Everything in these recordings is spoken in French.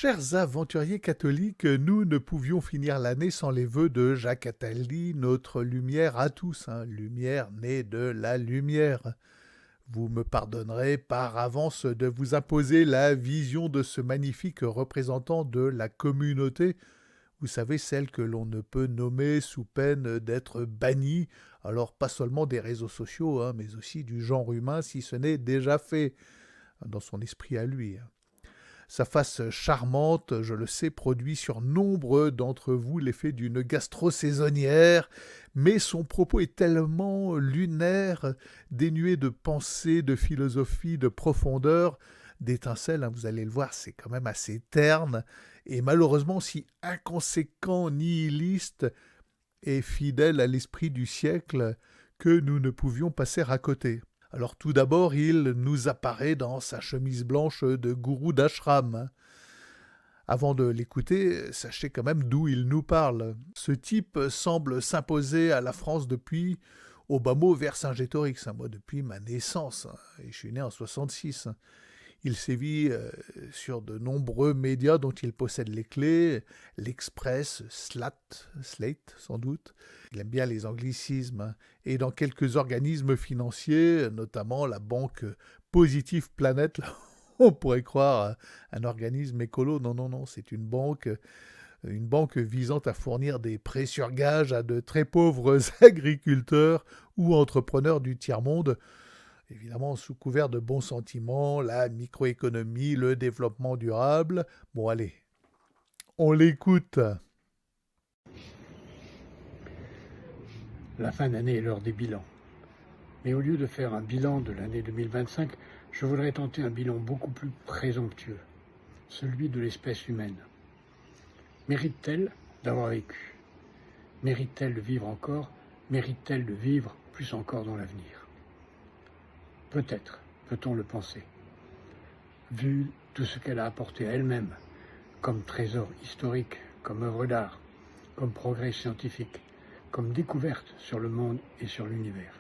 Chers aventuriers catholiques, nous ne pouvions finir l'année sans les vœux de Jacques Attali, notre lumière à tous, lumière née de la lumière. Vous me pardonnerez par avance de vous imposer la vision de ce magnifique représentant de la communauté, vous savez, celle que l'on ne peut nommer sous peine d'être bannie, alors pas seulement des réseaux sociaux, mais aussi du genre humain si ce n'est déjà fait, dans son esprit à lui. Sa face charmante, je le sais, produit sur nombre d'entre vous l'effet d'une gastro-saisonnière, mais son propos est tellement lunaire, dénué de pensée, de philosophie, de profondeur, d'étincelles, vous allez le voir, c'est quand même assez terne, et malheureusement si inconséquent, nihiliste, et fidèle à l'esprit du siècle que nous ne pouvions passer à côté. Alors tout d'abord, il nous apparaît dans sa chemise blanche de gourou d'ashram. Avant de l'écouter, sachez quand même d'où il nous parle. Ce type semble s'imposer à la France depuis, au bas mot, Vercingétorix, moi depuis ma naissance, et je suis né en 66. Il sévit sur de nombreux médias dont il possède les clés, l'Express, Slate sans doute. Il aime bien les anglicismes. Et dans quelques organismes financiers, notamment la banque Positive Planet, là, on pourrait croire un organisme écolo. Non, non, non, c'est une banque visant à fournir des prêts sur gage à de très pauvres agriculteurs ou entrepreneurs du tiers-monde, évidemment sous couvert de bons sentiments, la microéconomie, le développement durable. Bon, allez, on l'écoute. La fin d'année est l'heure des bilans. Mais au lieu de faire un bilan de l'année 2025, je voudrais tenter un bilan beaucoup plus présomptueux, celui de l'espèce humaine. Mérite-t-elle d'avoir vécu? Mérite-t-elle de vivre encore? Mérite-t-elle de vivre plus encore dans l'avenir? Peut-être, peut-on le penser, vu tout ce qu'elle a apporté à elle-même, comme trésor historique, comme œuvre d'art, comme progrès scientifique, comme découverte sur le monde et sur l'univers.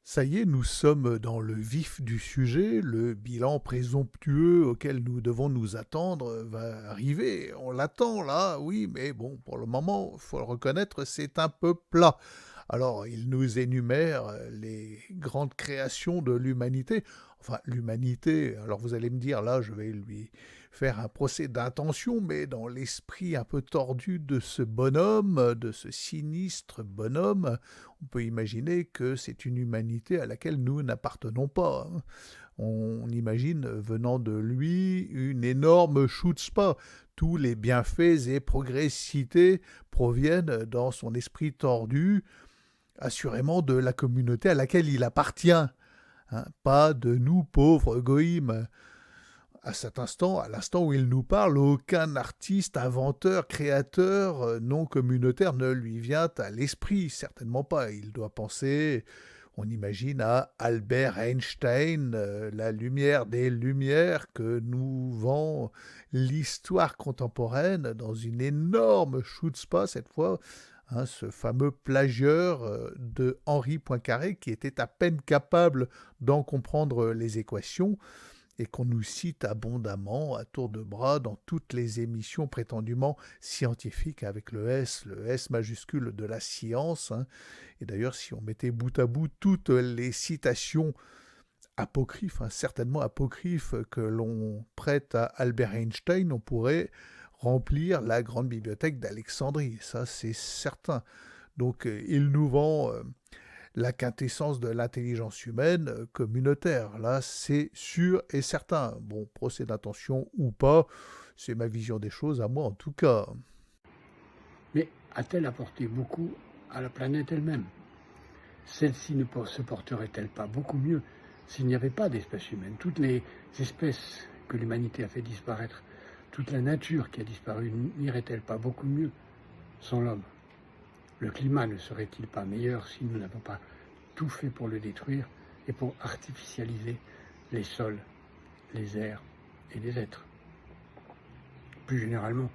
Ça y est, nous sommes dans le vif du sujet. Le bilan présomptueux auquel nous devons nous attendre va arriver. On l'attend là, oui, mais bon, pour le moment, il faut le reconnaître, c'est un peu plat. Alors, il nous énumère les grandes créations de l'humanité. Enfin, l'humanité, alors vous allez me dire, là, je vais lui faire un procès d'intention, mais dans l'esprit un peu tordu de ce bonhomme, de ce sinistre bonhomme, on peut imaginer que c'est une humanité à laquelle nous n'appartenons pas. On imagine venant de lui une énorme chutzpah. Tous les bienfaits et progrès cités proviennent dans son esprit tordu, assurément de la communauté à laquelle il appartient, pas de nous pauvres goïmes. À cet instant, à l'instant où il nous parle, aucun artiste, inventeur, créateur non communautaire ne lui vient à l'esprit, certainement pas. Il doit penser, on imagine, à Albert Einstein, la lumière des lumières que nous vend l'histoire contemporaine dans une énorme chutzpah cette fois, ce fameux plagieur de Henri Poincaré qui était à peine capable d'en comprendre les équations et qu'on nous cite abondamment à tour de bras dans toutes les émissions prétendument scientifiques avec le S majuscule de la science. Et d'ailleurs, si on mettait bout à bout toutes les citations apocryphes, certainement apocryphes, que l'on prête à Albert Einstein, on pourrait remplir la grande bibliothèque d'Alexandrie, ça c'est certain. Donc il nous vend la quintessence de l'intelligence humaine communautaire, là c'est sûr et certain. Bon, procès d'intention ou pas, c'est ma vision des choses à moi en tout cas. Mais a-t-elle apporté beaucoup à la planète elle-même? Celle-ci ne se porterait-elle pas beaucoup mieux s'il n'y avait pas d'espèce humaine? Toutes les espèces que l'humanité a fait disparaître, toute la nature qui a disparu, n'irait-elle pas beaucoup mieux sans l'homme? Le climat ne serait-il pas meilleur si nous n'avons pas tout fait pour le détruire et pour artificialiser les sols, les airs et les êtres? Plus généralement,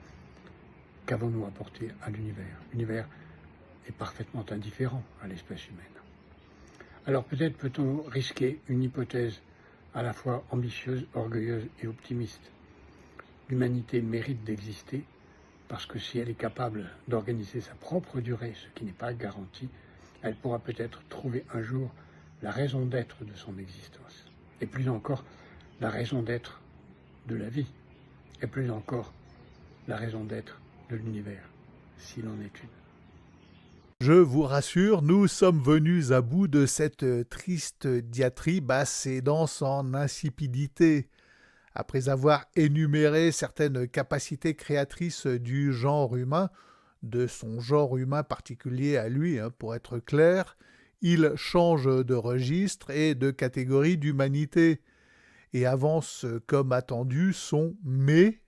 qu'avons-nous apporté à l'univers? L'univers est parfaitement indifférent à l'espèce humaine. Alors peut-être peut-on risquer une hypothèse à la fois ambitieuse, orgueilleuse et optimiste. L'humanité mérite d'exister parce que si elle est capable d'organiser sa propre durée, ce qui n'est pas garanti, elle pourra peut-être trouver un jour la raison d'être de son existence. Et plus encore, la raison d'être de la vie. Et plus encore, la raison d'être de l'univers, s'il en est une. Je vous rassure, nous sommes venus à bout de cette triste diatribe assez dense en insipidité. Après avoir énuméré certaines capacités créatrices du genre humain, de son genre humain particulier à lui, pour être clair, il change de registre et de catégorie d'humanité et avance comme attendu son mais,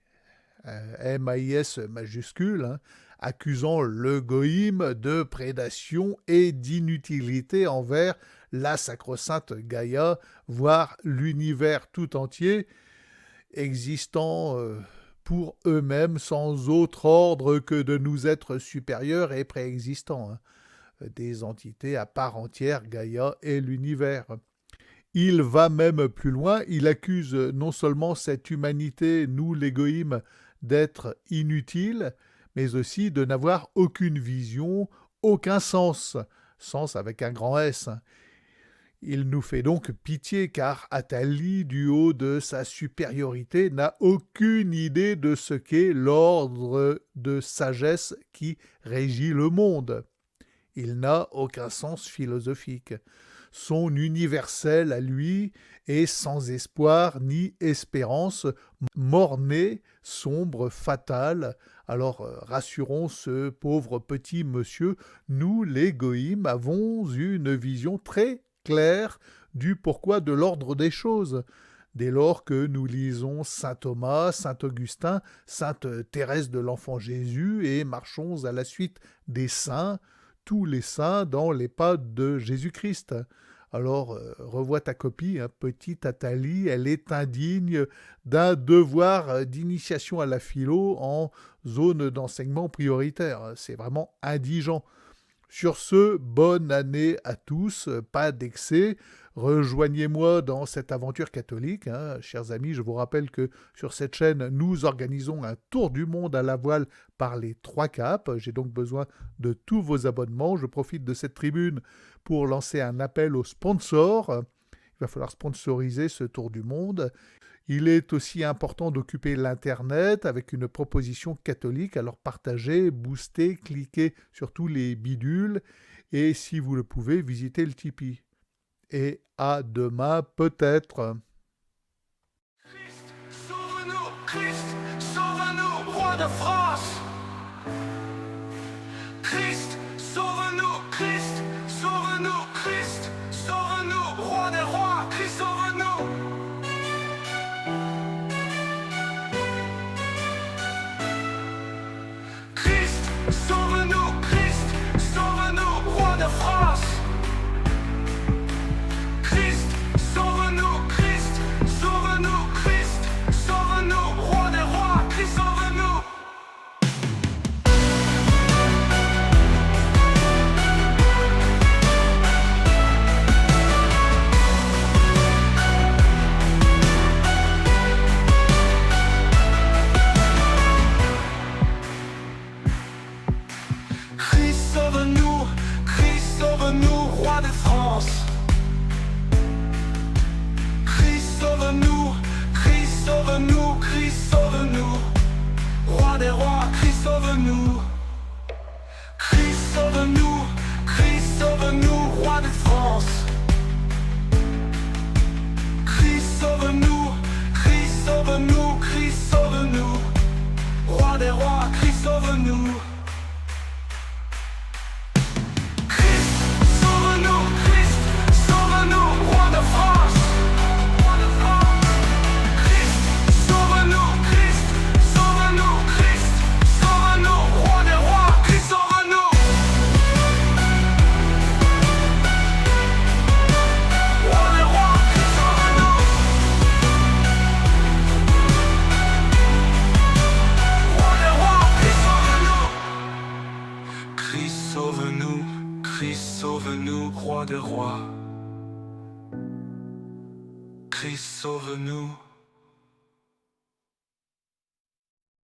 M-A-I-S majuscule, accusant le goïme de prédation et d'inutilité envers la sacro-sainte Gaïa, voire l'univers tout entier, existant pour eux-mêmes sans autre ordre que de nous être supérieurs et préexistants, des entités à part entière, Gaïa et l'univers. Il va même plus loin, il accuse non seulement cette humanité, nous les goïmes, d'être inutile, mais aussi de n'avoir aucune vision, aucun sens, sens avec un grand S. Il nous fait donc pitié car Atali, du haut de sa supériorité, n'a aucune idée de ce qu'est l'ordre de sagesse qui régit le monde. Il n'a aucun sens philosophique. Son universel à lui est sans espoir ni espérance, mort-né, sombre, fatal. Alors rassurons ce pauvre petit monsieur, nous les goïmes avons une vision très claire du pourquoi de l'ordre des choses. Dès lors que nous lisons saint Thomas, saint Augustin, sainte Thérèse de l'Enfant Jésus et marchons à la suite des saints, tous les saints dans les pas de Jésus-Christ. Alors, revois ta copie, petite Athalie, elle est indigne d'un devoir d'initiation à la philo en zone d'enseignement prioritaire. C'est vraiment indigent. Sur ce, bonne année à tous, pas d'excès. Rejoignez-moi dans cette aventure catholique. Chers amis, je vous rappelle que sur cette chaîne, nous organisons un tour du monde à la voile par les 3 caps. J'ai donc besoin de tous vos abonnements. Je profite de cette tribune pour lancer un appel aux sponsors. Il va falloir sponsoriser ce tour du monde. Il est aussi important d'occuper l'Internet avec une proposition catholique. Alors partagez, boostez, cliquez sur tous les bidules et si vous le pouvez, visitez le Tipeee. Et à demain peut-être. Christ, sauve-nous, Christ, sauve-nous, roi de France. Christ, sauve-nous, Christ, sauve-nous, Christ, sauve-nous, roi des rois, Christ, sauve-nous. Christ, sauve-nous, Christ, sauve-nous, roi de France. Christ, sauve-nous, Christ, sauve-nous, Christ, sauve-nous, roi des rois, Christ, sauve-nous. Christ, sauve-nous, Christ, sauve-nous, roi de France. Christ, sauve-nous, Christ, sauve-nous, Christ, sauve-nous, roi des rois, Christ, sauve-nous. Christ, sauve-nous, Christ, sauve-nous, roi de France. Christ, sauve-nous, Christ, sauve-nous, Christ, sauve-nous, roi des rois, Christ, sauve-nous. Christ, sauve-nous, Christ, sauve-nous, roi de France. Christ, sauve-nous, Christ, sauve-nous, Christ, sauve-nous, roi des rois, Christ, sauve-nous. Roi des rois, Christ, sauve-nous. Roi des rois, Christ, sauve-nous. Christ, sauve-nous, Christ, sauve-nous, roi des rois. Christ, sauve-nous.